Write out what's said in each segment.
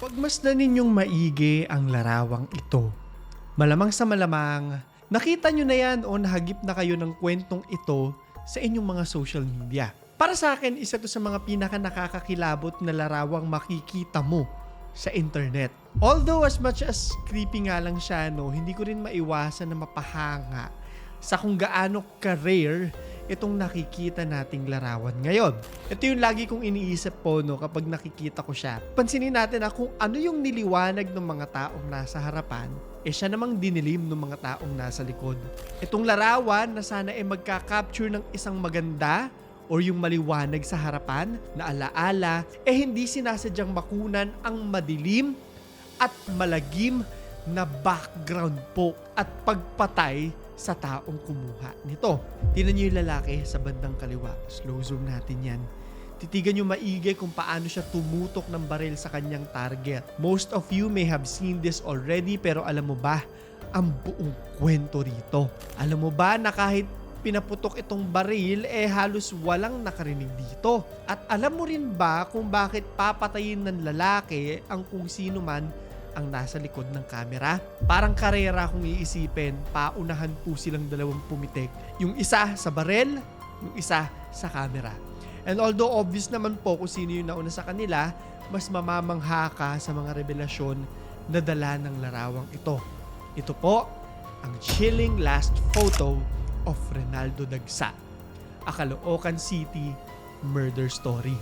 Pagmasdan ninyong maigi ang larawang ito. Malamang sa malamang, nakita nyo na yan o nahagip na kayo ng kwentong ito sa inyong mga social media. Para sa akin, isa to sa mga pinaka nakakakilabot na larawang makikita mo sa internet. Although as much as creepy nga lang siya, hindi ko rin maiwasan na mapahanga sa kung gaano ka-rare itong nakikita nating larawan ngayon. Ito yung lagi kong iniisip po kapag nakikita ko siya. Pansinin natin kung ano yung niliwanag ng mga taong nasa harapan, siya namang dinilim ng mga taong nasa likod. Itong larawan na sana magka-capture ng isang maganda or yung maliwanag sa harapan na alaala, hindi sinasadyang makunan ang madilim at malagim na background po at pagpatay sa taong kumuha nito. Tingnan niyo yung lalaki sa bandang kaliwa. Slow zoom natin yan. Titigan niyo maigi kung paano siya tumutok ng baril sa kanyang target. Most of you may have seen this already, pero alam mo ba ang buong kwento rito? Alam mo ba na kahit pinaputok itong baril, halos walang nakarinig dito? At alam mo rin ba kung bakit papatayin ng lalaki ang kung sino man ang nasa likod ng kamera? Parang karera kung iisipin, paunahan po silang dalawang pumitik. Yung isa sa barel, yung isa sa kamera. And although obvious naman po kung sino yung nauna sa kanila, mas mamamangha ka sa mga revelasyon na dala ng larawang ito. Ito po ang chilling last photo of Reynaldo Dagsa, a Caloocan City murder story.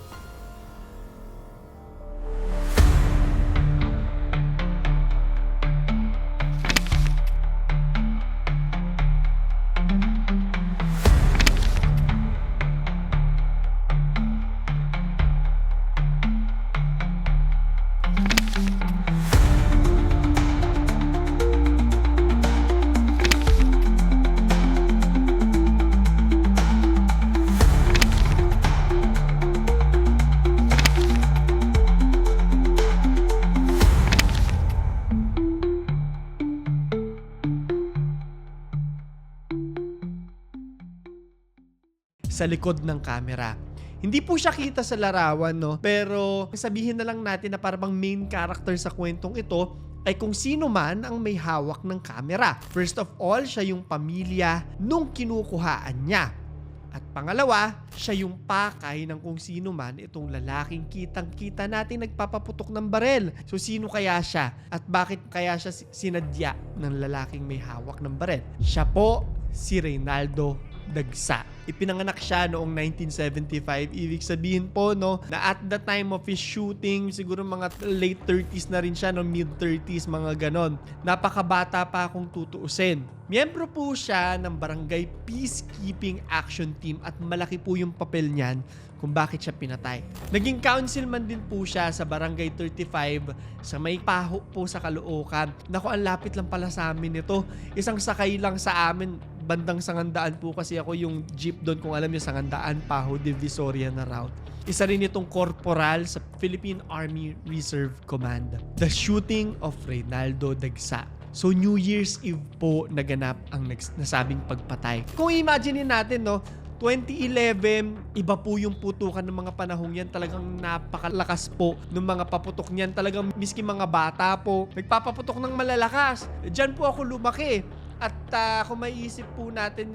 Sa likod ng camera. Hindi po siya kita sa larawan, pero sabihin na lang natin na parang main character sa kwentong ito ay kung sino man ang may hawak ng camera. First of all, siya yung pamilya nung kinukuhaan niya. At pangalawa, siya yung pakay ng kung sino man itong lalaking kitang-kita natin nagpapaputok ng barel. So sino kaya siya? At bakit kaya siya sinadya ng lalaking may hawak ng barel? Siya po si Reynaldo Dagsa. Ipinanganak siya noong 1975. Ibig sabihin po na at the time of his shooting, siguro mga late 30s na rin siya, mid 30s, mga ganon. Napakabata pa kung tutuusin. Miyembro po siya ng Barangay Peacekeeping Action Team at malaki po yung papel niyan kung bakit siya pinatay. Naging councilman din po siya sa Barangay 35 sa may Paho po sa Caloocan. Naku, ang lapit lang pala sa amin ito. Isang sakay lang sa amin, bandang Sangandaan po kasi ako yung jeep doon, kung alam niyo, Sangandaan, Paho, Divisoria na route. Isa rin itong corporal sa Philippine Army Reserve Command. The shooting of Reynaldo Dagsa. So New Year's Eve po naganap ang nasabing pagpatay. Kung imagine natin 2011, iba po yung putukan ng mga panahong yan. Talagang napakalakas po ng mga paputok niyan. Talagang miski mga bata po, nagpapaputok ng malalakas. Diyan po ako lumaki. At kung maiisip po natin,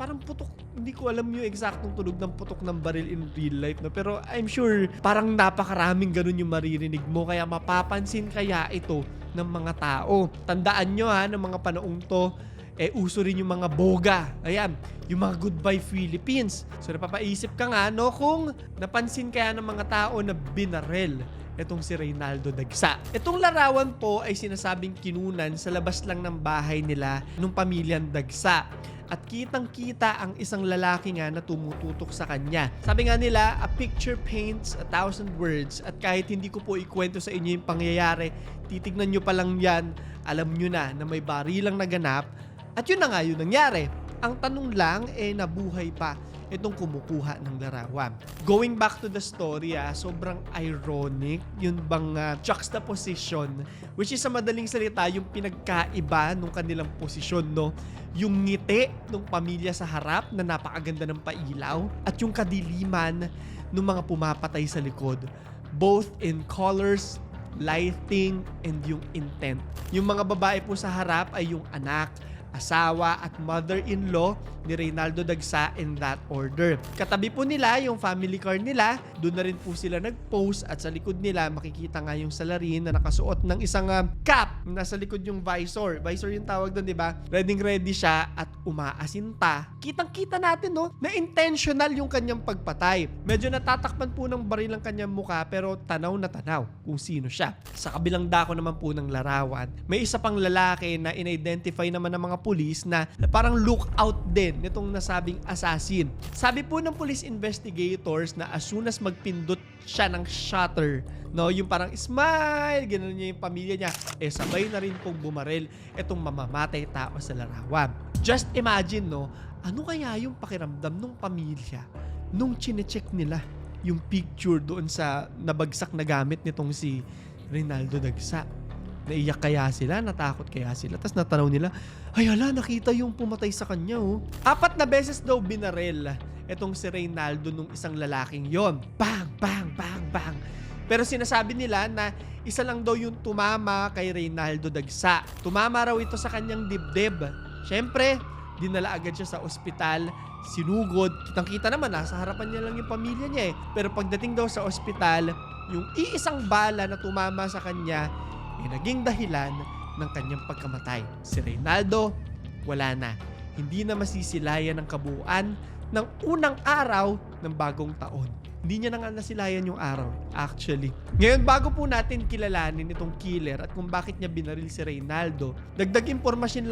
parang putok, hindi ko alam yung eksaktong tunog ng putok ng baril in real life. Pero I'm sure parang napakaraming ganun yung maririnig mo. Kaya mapapansin kaya ito ng mga tao. Tandaan nyo ng mga panaong to, uso rin yung mga boga. Ayan, yung mga Goodbye Philippines. So napapaisip ka nga, kung napansin kaya ng mga tao na binarel itong si Reynaldo Dagsa. Itong larawan po ay sinasabing kinunan sa labas lang ng bahay nila nung pamilyang Dagsa. At kitang-kita ang isang lalaki nga na tumututok sa kanya. Sabi nga nila, a picture paints 1,000 words. At kahit hindi ko po ikwento sa inyo yung pangyayari, titignan nyo pa lang yan, alam nyo na may barilang naganap. At yun na nga yung nangyari. Ang tanong lang, nabuhay pa itong kumukuha ng larawan. Going back to the story, sobrang ironic yung bang juxtaposition, which is sa madaling salita, yung pinagkaiba ng kanilang posisyon, yung ngiti ng pamilya sa harap na napakaganda ng pailaw at yung kadiliman ng mga pumapatay sa likod, both in colors lighting, and yung intent. Yung mga babae po sa harap ay yung anak, asawa at mother-in-law ni Reynaldo Dagsa in that order. Katabi po nila yung family car nila, doon na rin po sila nag-post at sa likod nila makikita nga yung salarin na nakasuot ng isang cap. Nasa likod yung visor. Visor yung tawag doon, di ba? Ready siya at umaasinta. Kitang-kita natin, no, na intentional yung kanyang pagpatay. Medyo natatakpan po ng baril ang kanyang muka pero tanaw na tanaw kung sino siya. Sa kabilang dako naman po ng larawan, may isa pang lalaki na in-identify naman ng mga pulis na parang lookout din nitong nasabing assassin. Sabi po ng police investigators na as soon as magpindot siya ng shutter, no, yung parang smile, gano'n niya yung pamilya niya, sabay na rin pong bumaril itong mamamatay tao sa larawan. Just imagine, no, ano kaya yung pakiramdam ng pamilya nung chinecheck nila yung picture doon sa nabagsak na gamit nitong si Reynaldo Dagsa. Naiyak kaya sila? Natakot kaya sila? Tapos natanaw nila, ay hala, nakita yung pumatay sa kanya, oh. 4 na beses daw binaril itong si Reynaldo nung isang lalaking yon. Bang, bang, bang, bang. Pero sinasabi nila na isa lang daw yung tumama kay Reynaldo Dagsa. Tumama raw ito sa kanyang dibdib. Siyempre, dinala agad siya sa ospital, sinugod. Kitang-kita naman, nasa harapan niya lang yung pamilya niya eh. Pero pagdating daw sa ospital, yung iisang bala na tumama sa kanya naging dahilan ng kanyang pagkamatay. Si Reynaldo, wala na. Hindi na masisilayan ng kabuuan ng unang araw ng bagong taon. Hindi niya na nga nasilayan yung araw, actually. Ngayon, bago po natin kilalanin itong killer at kung bakit niya binaril si Reynaldo, dagdag impormasyon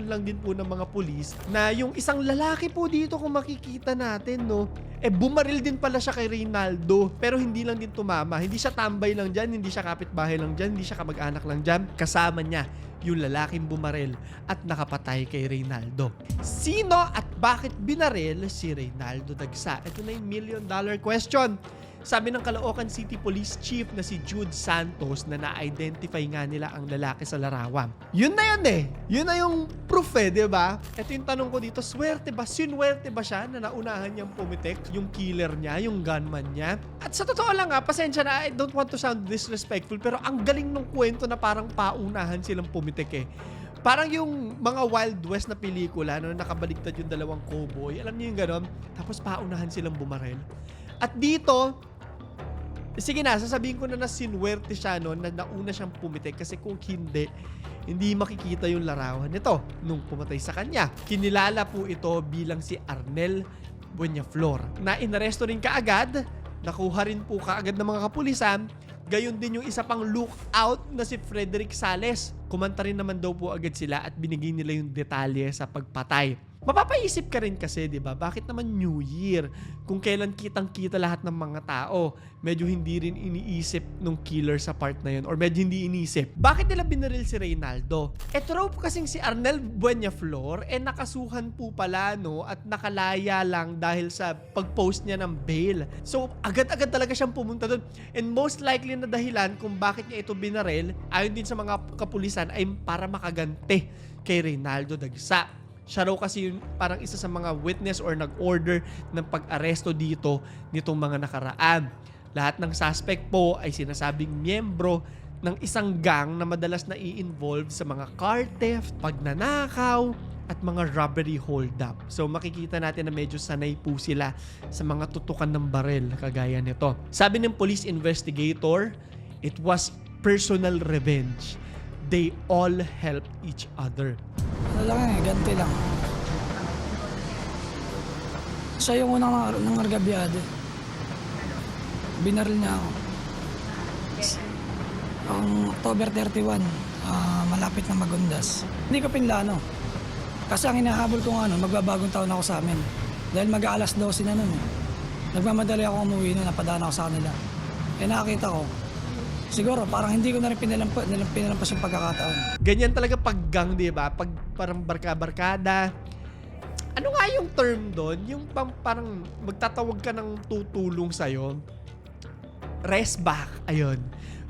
lang din po ng mga pulis na yung isang lalaki po dito kung makikita natin, no, bumaril din pala siya kay Reynaldo pero hindi lang din tumama. Hindi siya tambay lang dyan, hindi siya kapitbahay lang dyan, hindi siya kamag-anak lang dyan. Kasama niya yung lalaking bumaril at nakapatay kay Reynaldo. Sino at bakit binaril si Reynaldo Dagsa? Ito na yung $1 million question. Sabi ng Caloocan City Police Chief na si Jude Santos na na-identify nga nila ang lalaki sa larawan. Yun na yun eh. Yun na yung proof eh, di ba? Ito yung tanong ko dito, swerte ba? Sinwerte ba siya na naunahan niyang pumitik? Yung killer niya, yung gunman niya? At sa totoo lang pasensya na, I don't want to sound disrespectful, pero ang galing ng kwento na parang paunahan silang pumitik eh. Parang yung mga Wild West na pelikula, no, nakabaliktad yung dalawang cowboy. Alam niyo yung ganon? Tapos paunahan silang bumaril. At dito, sige na, sasabihin ko na sinwerte siya, no, na nauna siyang pumitik kasi kung hindi makikita yung larawan nito nung pumatay sa kanya. Kinilala po ito bilang si Arnel Bueñaflor na inaresto rin kaagad, nakuha rin po kaagad ng mga kapulisan. Gayon din yung isa pang lookout na si Frederick Sales. Kumanta rin naman daw po agad sila at binigay nila yung detalye sa pagpatay. Mapapaisip ka rin kasi, di ba? Bakit naman New Year? Kung kailan kitang-kita lahat ng mga tao, medyo hindi rin iniisip nung killer sa part na yun or medyo hindi iniisip. Bakit nila binaril si Reynaldo? Ito raw po kasing si Arnel Bueñaflor nakasuhan po pala, no, at nakalaya lang dahil sa pag-post niya ng bail. So, agad-agad talaga siyang pumunta doon. And most likely na dahilan kung bakit niya ito binaril, ayon din sa mga kapulisan, ay para makaganti kay Reynaldo Dagsa. Siya raw kasi yung parang isa sa mga witness or nag-order ng pag-aresto dito nitong mga nakaraan. Lahat ng suspect po ay sinasabing miyembro ng isang gang na madalas na i-involve sa mga car theft, pagnanakaw, at mga robbery hold-up. So makikita natin na medyo sanay po sila sa mga tutukan ng baril kagaya nito. Sabi ng police investigator, it was personal revenge. They all helped each other. Ano lang ganti lang. Siya yung unang nangargabyado. Binaril niya ako. Ang October 31, malapit na Magundas. Hindi ko pinlano. Kasi ang hinahabol ko magbabagong taon ako sa amin. Dahil mag-aalas 12 na nun. Nagmamadali ako umuwi na napadaan ako sa kanila. Nakakita ko, siguro parang hindi ko na rin pinalampas yung pagkakataon. Ganyan talaga pag gang, di ba? Pag parang barka-barkada. Ano nga yung term doon? Yung parang magtatawag ka ng tutulong sa'yo. Rest back. Ayun.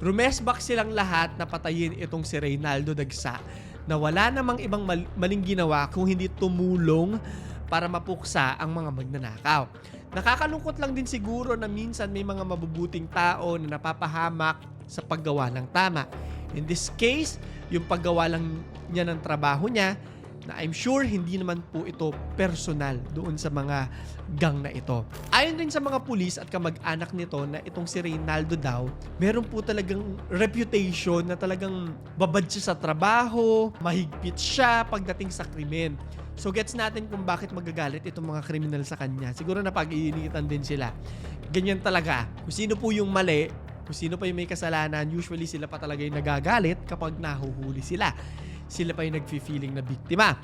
Rumest back silang lahat na patayin itong si Reynaldo Dagsa na wala namang ibang maling ginawa kung hindi tumulong para mapuksa ang mga magnanakaw. Nakakalungkot lang din siguro na minsan may mga mabubuting tao na napapahamak sa paggawa ng tama. In this case, yung paggawa lang niya ng trabaho niya, na I'm sure hindi naman po ito personal doon sa mga gang na ito. Ayon din sa mga pulis at kamag-anak nito na itong si Reynaldo daw, meron po talagang reputation na talagang babad siya sa trabaho, mahigpit siya pagdating sa krimen. So gets natin kung bakit magagalit itong mga kriminal sa kanya. Siguro na pag-iinitan din sila. Ganyan talaga. Kung sino po yung mali, kung sino pa yung may kasalanan, usually sila pa talaga yung nagagalit kapag nahuhuli sila. Sila pa yung nag-feeling na biktima.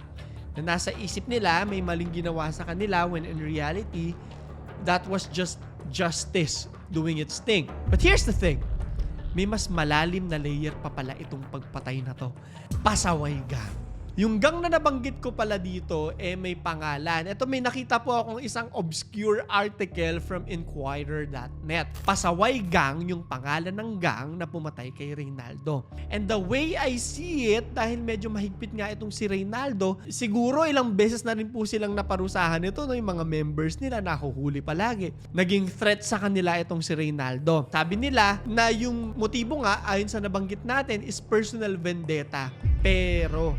Na nasa isip nila, may maling ginawa sa kanila when in reality, that was just justice doing its thing. But here's the thing. May mas malalim na layer pa pala itong pagpatay na to. Pasaway gang. Yung gang na nabanggit ko pala dito, may pangalan. Ito, may nakita po akong isang obscure article from Inquirer.net. Pasaway gang yung pangalan ng gang na pumatay kay Reynaldo. And the way I see it, dahil medyo mahigpit nga itong si Reynaldo, siguro ilang beses na rin po silang naparusahan ito, no? Yung mga members nila nahuhuli palagi. Naging threat sa kanila itong si Reynaldo. Sabi nila na yung motibo nga, ayon sa nabanggit natin, is personal vendetta. Pero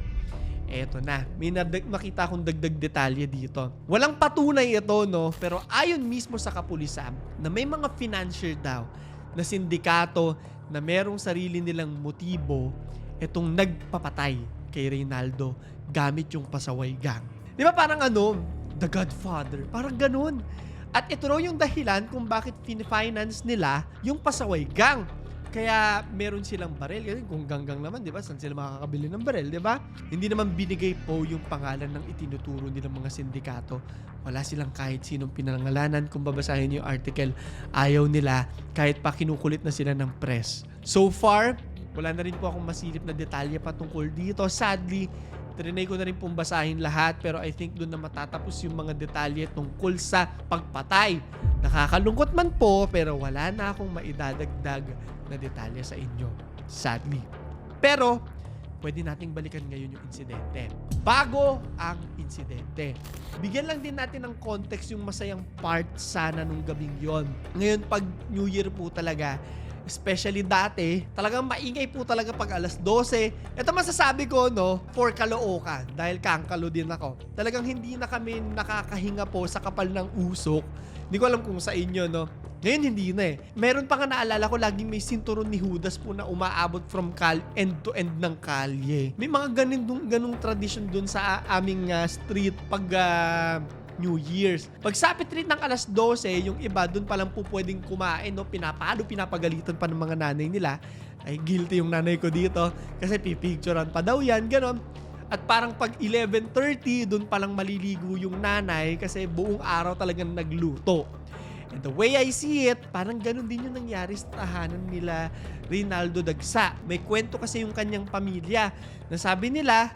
eto na, may nakita akong dagdag detalye dito. Walang patunay ito, no? Pero ayon mismo sa kapulisan na may mga financier daw na sindikato na merong sarili nilang motibo itong nagpapatay kay Reynaldo gamit yung pasaway gang. Di ba parang The Godfather? Parang ganun. At ito raw yung dahilan kung bakit finance nila yung pasaway gang. Kaya meron silang barel. Kung ganggang naman, di ba? Saan sila makakabili ng barel, di ba? Hindi naman binigay po yung pangalan ng itinuturo nilang mga sindikato. Wala silang kahit sinong pinangalanan. Kung babasahin yung article, ayaw nila kahit pa kinukulit na sila ng press. So far, wala na rin po akong masilip na detalye patungkol dito. Sadly, trinay ko na rin pong basahin lahat, pero I think doon na matatapos yung mga detalye tungkol sa pagpatay. Nakakalungkot man po, pero wala na akong maidadagdag na detalye sa inyo. Sadly. Pero, pwede nating balikan ngayon yung insidente. Bago ang insidente, bigyan lang din natin ng context yung masayang part sana nung gabing yon. Ngayon, pag New Year po talaga, especially dati, talagang maingay po talaga pag alas 12. Ito masasabi ko, no, for Caloocan, dahil kangkalo din ako. Talagang hindi na kami nakakahinga po sa kapal ng usok. Hindi ko alam kung sa inyo, no. Ngayon hindi na eh. Meron pa nga naalala ko, laging may sinturon ni Judas po na umaabot from end to end ng kalye. May mga ganung tradition dun sa aming street pag New Year's. Pag sapit rin ng alas 12, yung iba dun pa lang po pwedeng kumain, no? Pinapagalitan pa ng mga nanay nila. Ay, guilty yung nanay ko dito kasi pipicturean pa daw yan, ganon. At parang pag 11:30, dun palang maliligo yung nanay kasi buong araw talagang nagluto. And the way I see it, parang ganun din yung nangyari sa tahanan nila Reynaldo Dagsa. May kwento kasi yung kanyang pamilya na sabi nila,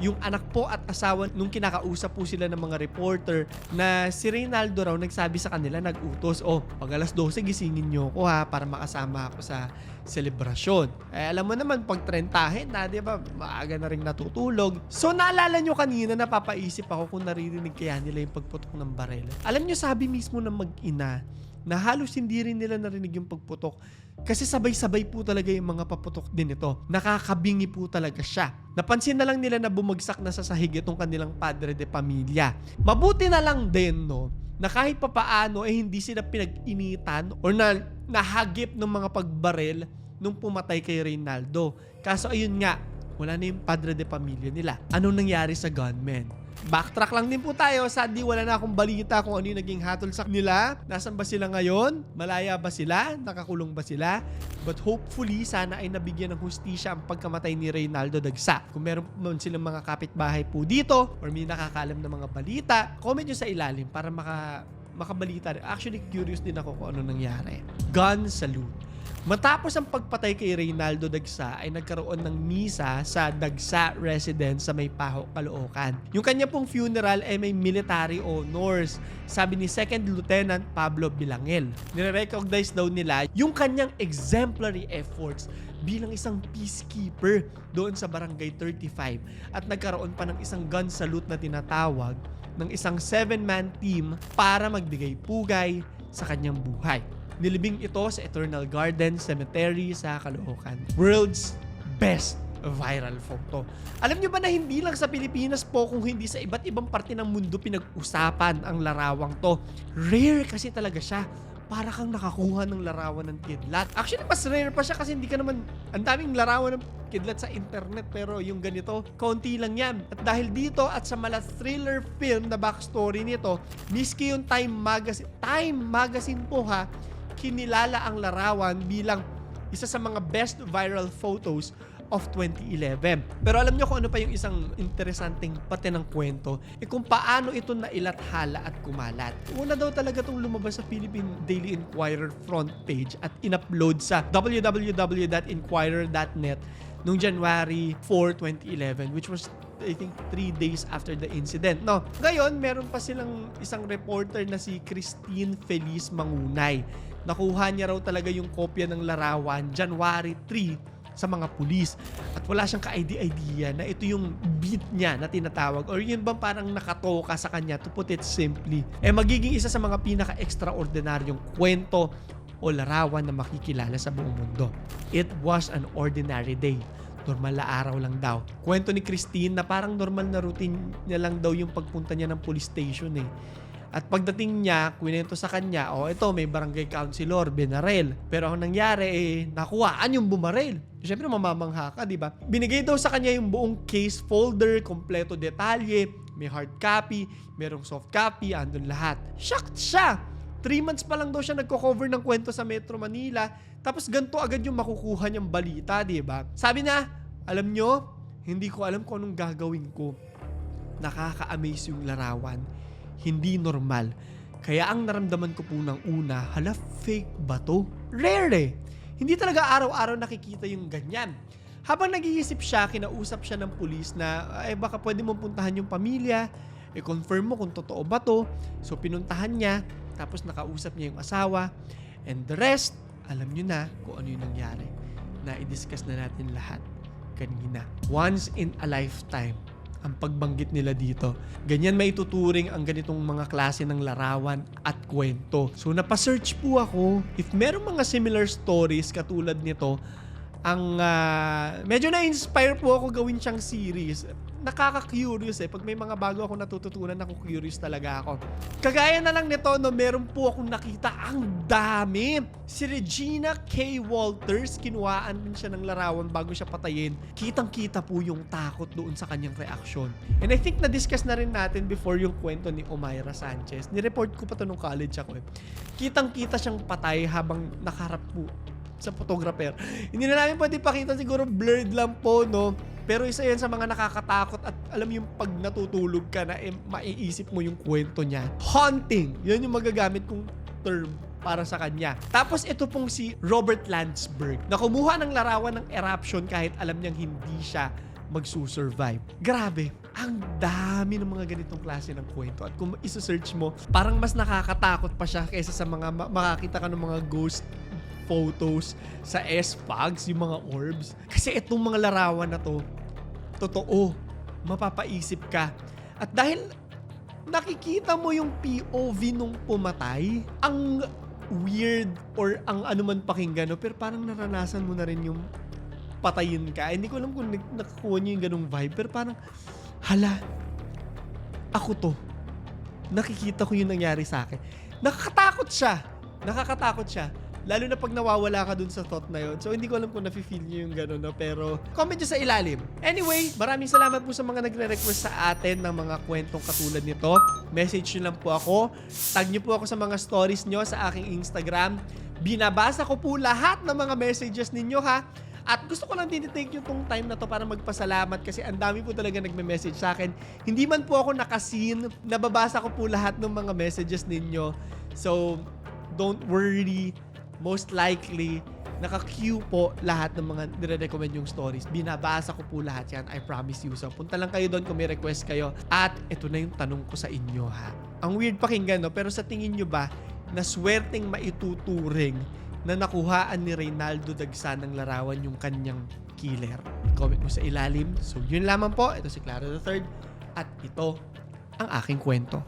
yung anak po at asawa nung kinakausap po sila ng mga reporter na si Reynaldo raw nagsabi sa kanila, nag-utos, pag alas 12 gisingin nyo ko ha para makasama ako sa selebrasyon. Alam mo naman, pag 30 na, di ba, maaga na rin natutulog. So naalala nyo kanina, napapaisip ako kung naririnig kaya nila yung pagputok ng barel. Alam nyo, sabi mismo ng mag-ina na halos hindi rin nila narinig yung pagputok kasi sabay-sabay po talaga yung mga paputok din ito. Nakakabingi po talaga siya. Napansin na lang nila na bumagsak na sa sahig itong kanilang padre de pamilya. Mabuti na lang din, no, na kahit papaano hindi sila pinag-initan or nahagip ng mga pagbarel nung pumatay kay Reynaldo. Kaso ayun nga, wala na yung padre de pamilya nila. Anong nangyari sa gunmen? Backtrack lang din po tayo. Sadly, wala na akong balita kung ano yung naging hatol sa kanila. Nasaan ba sila ngayon? Malaya ba sila? Nakakulong ba sila? But hopefully, sana ay nabigyan ng hustisya ang pagkamatay ni Reynaldo Dagsa. Kung meron man silang mga kapitbahay po dito or may nakakalam na mga balita, comment nyo sa ilalim para makabalita. Actually, curious din ako kung ano nangyari. Gun salute. Matapos ang pagpatay kay Reynaldo Dagsa ay nagkaroon ng misa sa Dagsa residence sa Maypaho, Caloocan. Yung kanya pong funeral ay may military honors, sabi ni 2nd Lieutenant Pablo Bilangel. Nire-recognize daw nila yung kanyang exemplary efforts bilang isang peacekeeper doon sa Barangay 35 at nagkaroon pa ng isang gun salute na tinatawag ng isang 7-man team para magbigay pugay sa kanyang buhay. Nilibing ito sa Eternal Garden Cemetery sa Caloocan. World's best viral photo. Alam nyo ba na hindi lang sa Pilipinas po kung hindi sa iba't ibang parte ng mundo pinag-usapan ang larawang to. Rare kasi talaga siya. Para kang nakakuha ng larawan ng kidlat. Actually, mas rare pa siya kasi hindi ka naman, ang daming larawan ng kidlat sa internet, pero yung ganito, kaunti lang yan. At dahil dito at sa mala thriller film na backstory nito, miski yung Time Magazine po ha, kinilala ang larawan bilang isa sa mga best viral photos of 2011. Pero alam nyo kung ano pa yung isang interesanteng parte ng kwento? Kung paano ito nailathala at kumalat. Una daw talaga itong lumabas sa Philippine Daily Inquirer front page at in-upload sa www.inquirer.net noong January 4, 2011, which was I think 3 days after the incident. No, ngayon, meron pa silang isang reporter na si Christine Feliz Mangunay. Nakuha niya raw talaga yung kopya ng larawan January 3 sa mga pulis. At wala siyang ka-idea na ito yung beat niya na tinatawag or yun bang parang nakatoka sa kanya, to put it simply. Magiging isa sa mga pinaka-extraordinaryong kwento o larawan na makikilala sa buong mundo. It was an ordinary day. Normal na araw lang daw. Kwento ni Christine na parang normal na routine niya lang daw yung pagpunta niya ng police station At pagdating niya, kwento sa kanya, ito may barangay councilor, binarel. Pero ang nangyari nakuhaan yung bumarel. Siyempre mamamangha ka, di ba? Binigay daw sa kanya yung buong case folder, kompleto detalye, may hard copy, merong soft copy, andun lahat. Shocked siya! 3 months pa lang daw siya nagko-cover ng kwento sa Metro Manila, tapos ganito agad yung makukuha niyang balita, di ba? Sabi na, alam nyo, hindi ko alam kung anong gagawin ko. Nakaka-amaze yung larawan. Hindi normal. Kaya ang naramdaman ko po ng una, hala, fake ba to? Rare Hindi talaga araw-araw nakikita yung ganyan. Habang nag-iisip siya, kinausap siya ng pulis na, baka pwede mong puntahan yung pamilya, i-confirm mo kung totoo ba to. So pinuntahan niya, tapos nakausap niya yung asawa, and the rest, alam nyo na kung ano yung nangyari. Na i-discuss na natin lahat kanina. Once in a lifetime ang pagbanggit nila dito. Ganyan maituturing ang ganitong mga klase ng larawan at kwento. So napasearch po ako. If merong mga similar stories katulad nito, ang medyo na-inspire po ako gawin siyang series. Nakaka-curious pag may mga bago ako natututunan, ako curious talaga ako. Kagaya na lang nito, meron po akong nakita ang dami. Si Regina K. Walters, kinuhaan din siya ng larawan bago siya patayin. Kitang-kita po yung takot doon sa kanyang reaksyon. And I think na-discuss na rin natin before yung kwento ni Omaira Sanchez. Nireport ko pa to nung college ako Kitang-kita siyang patay habang nakaharap po sa photographer. Hindi na namin pwede pakita, siguro blurred lang po, no? Pero isa yan sa mga nakakatakot at alam yung pag natutulog ka na maiisip mo yung kwento niya. Haunting! Yan yung magagamit kong term para sa kanya. Tapos ito pong si Robert Landsberg na kumuha ng larawan ng eruption kahit alam niyang hindi siya magsusurvive. Grabe, ang dami ng mga ganitong klase ng kwento. At kung isa-search mo, parang mas nakakatakot pa siya kaysa sa mga makakita ka ng mga ghost photos sa S-Pogs, yung mga orbs. Kasi itong mga larawan na to, totoo, mapapaisip ka. At dahil nakikita mo yung POV nung pumatay, ang weird or ang anuman pakinggan, pero parang naranasan mo na rin yung patayin ka. Hindi ko alam kung nakakuha niyo yung ganung vibe, pero parang, hala, ako to. Nakikita ko yung nangyari sa akin. Nakakatakot siya. Lalo na pag nawawala ka dun sa thought na yun. So, hindi ko alam kung nafe-feel nyo yung gano'n, no? Pero, comment nyo sa ilalim. Anyway, maraming salamat po sa mga nagre-request sa atin ng mga kwentong katulad nito. Message nyo lang po ako. Tag nyo po ako sa mga stories nyo sa aking Instagram. Binabasa ko po lahat ng mga messages ninyo, ha? At gusto ko lang tinitake yung tong time na to para magpasalamat kasi ang dami po talaga nagme-message sa akin. Hindi man po ako nakasin, nababasa ko po lahat ng mga messages ninyo. So, don't worry. Most likely, naka-queue po lahat ng mga nire-recommend yung stories. Binabasa ko po lahat yan. I promise you. So, punta lang kayo doon kung may request kayo. At ito na yung tanong ko sa inyo, ha. Ang weird pakinggan, no? Pero sa tingin nyo ba, na swerteng maituturing na nakuhaan ni Reynaldo Dagsa ng larawan yung kanyang killer? Comment mo sa ilalim. So, yun lamang po. Ito si Clara III. At ito ang aking kwento.